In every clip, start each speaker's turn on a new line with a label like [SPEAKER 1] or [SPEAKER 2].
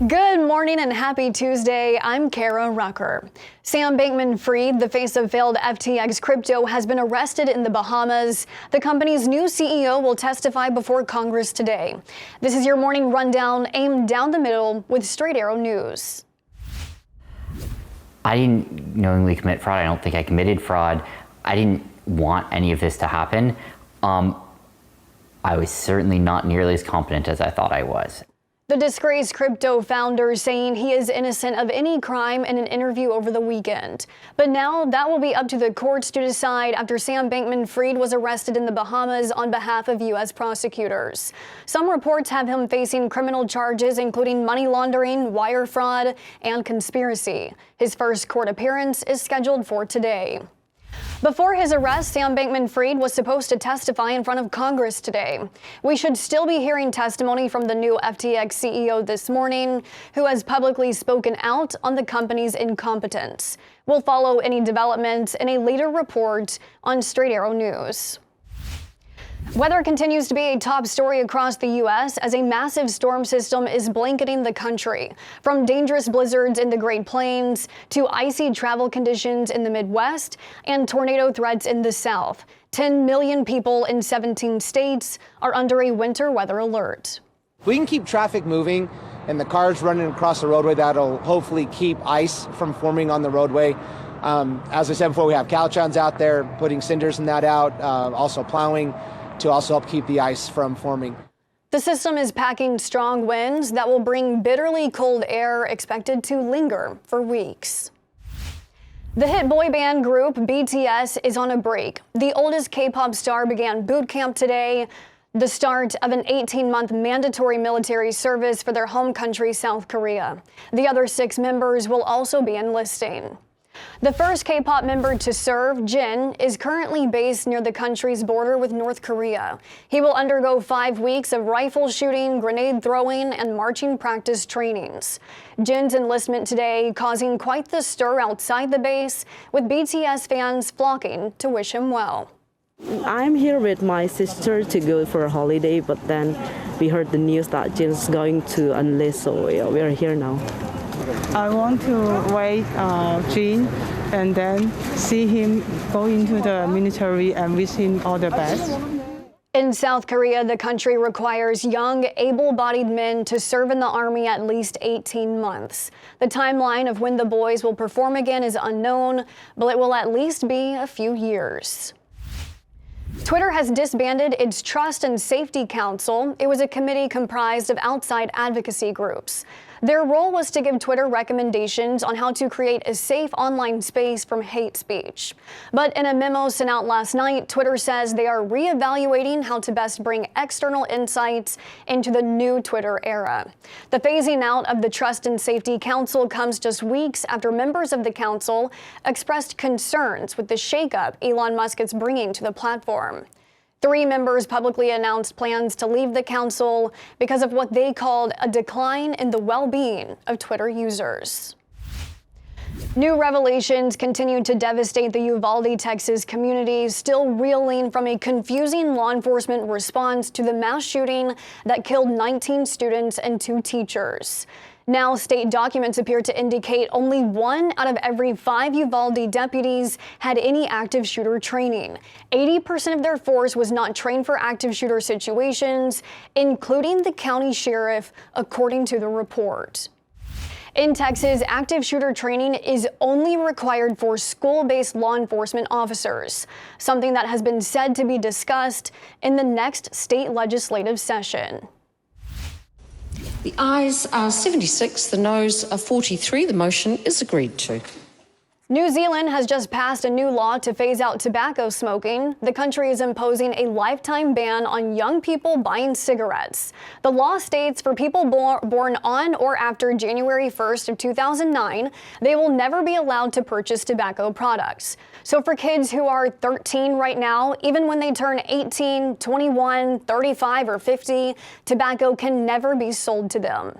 [SPEAKER 1] Good morning and happy Tuesday. I'm Kara Rucker. Sam Bankman-Fried, the face of failed FTX crypto, has been arrested in the Bahamas. The company's new CEO will testify before Congress today. This is your morning rundown, aimed down the middle with Straight Arrow News.
[SPEAKER 2] I didn't knowingly commit fraud. I don't think I committed fraud. I didn't want any of this to happen. I was certainly not nearly as competent as I thought I was.
[SPEAKER 1] The disgraced crypto founder saying he is innocent of any crime in an interview over the weekend. But now that will be up to the courts to decide after Sam Bankman-Fried was arrested in the Bahamas on behalf of U.S. prosecutors. Some reports have him facing criminal charges, including money laundering, wire fraud, and conspiracy. His first court appearance is scheduled for today. Before his arrest, Sam Bankman-Fried was supposed to testify in front of Congress today. We should still be hearing testimony from the new FTX CEO this morning, who has publicly spoken out on the company's incompetence. We'll follow any developments in a later report on Straight Arrow News. Weather continues to be a top story across the U.S. as a massive storm system is blanketing the country. From dangerous blizzards in the Great Plains to icy travel conditions in the Midwest and tornado threats in the South, 10 million people in 17 states are under a winter weather alert.
[SPEAKER 3] We can keep traffic moving and the cars running across the roadway. That'll hopefully keep ice from forming on the roadway. As I said before, we have Caltrans out there putting cinders and that out, also plowing to also help keep the ice from forming.
[SPEAKER 1] The system is packing strong winds that will bring bitterly cold air expected to linger for weeks. The hit boy band group BTS is on a break. The oldest K-pop star began boot camp today, the start of an 18-month mandatory military service for their home country, South Korea. The other 6 members will also be enlisting. The first K-pop member to serve, Jin, is currently based near the country's border with North Korea. He will undergo 5 weeks of rifle shooting, grenade throwing, and marching practice trainings. Jin's enlistment today causing quite the stir outside the base, with BTS fans flocking to wish him well.
[SPEAKER 4] I'm here with my sister to go for a holiday, but then we heard the news that Jin's going to enlist, so we are here now.
[SPEAKER 5] I want to wait Jin and then see him go into the military and wish him all the best.
[SPEAKER 1] In South Korea, the country requires young, able-bodied men to serve in the army at least 18 months. The timeline of when the boys will perform again is unknown, but it will at least be a few years. Twitter has disbanded its Trust and Safety Council. It was a committee comprised of outside advocacy groups. Their role was to give Twitter recommendations on how to create a safe online space from hate speech. But in a memo sent out last night, Twitter says they are reevaluating how to best bring external insights into the new Twitter era. The phasing out of the Trust and Safety Council comes just weeks after members of the council expressed concerns with the shakeup Elon Musk is bringing to the platform. 3 members publicly announced plans to leave the council because of what they called a decline in the well-being of Twitter users. New revelations continue to devastate the Uvalde, Texas community, still reeling from a confusing law enforcement response to the mass shooting that killed 19 students and 2 teachers. Now, state documents appear to indicate only 1 out of every 5 Uvalde deputies had any active shooter training. 80% of their force was not trained for active shooter situations, including the county sheriff, according to the report. In Texas, active shooter training is only required for school-based law enforcement officers, something that has been said to be discussed in the next state legislative session.
[SPEAKER 6] The ayes are 76, the noes are 43. The motion is agreed to.
[SPEAKER 1] New Zealand has just passed a new law to phase out tobacco smoking. The country is imposing a lifetime ban on young people buying cigarettes. The law states for people born on or after January 1st of 2009, they will never be allowed to purchase tobacco products. So for kids who are 13 right now, even when they turn 18, 21, 35, or 50, tobacco can never be sold to them.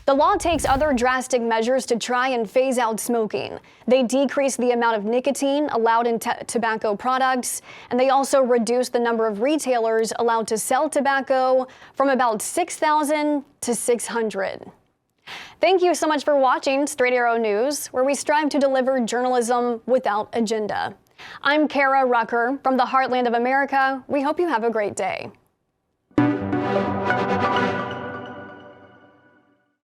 [SPEAKER 1] The law takes other drastic measures to try and phase out smoking. They decrease the amount of nicotine allowed in tobacco products, and they also reduce the number of retailers allowed to sell tobacco from about 6,000 to 600. Thank you so much for watching Straight Arrow News, where we strive to deliver journalism without agenda. I'm Kara Rucker from the heartland of America. We hope you have a great day.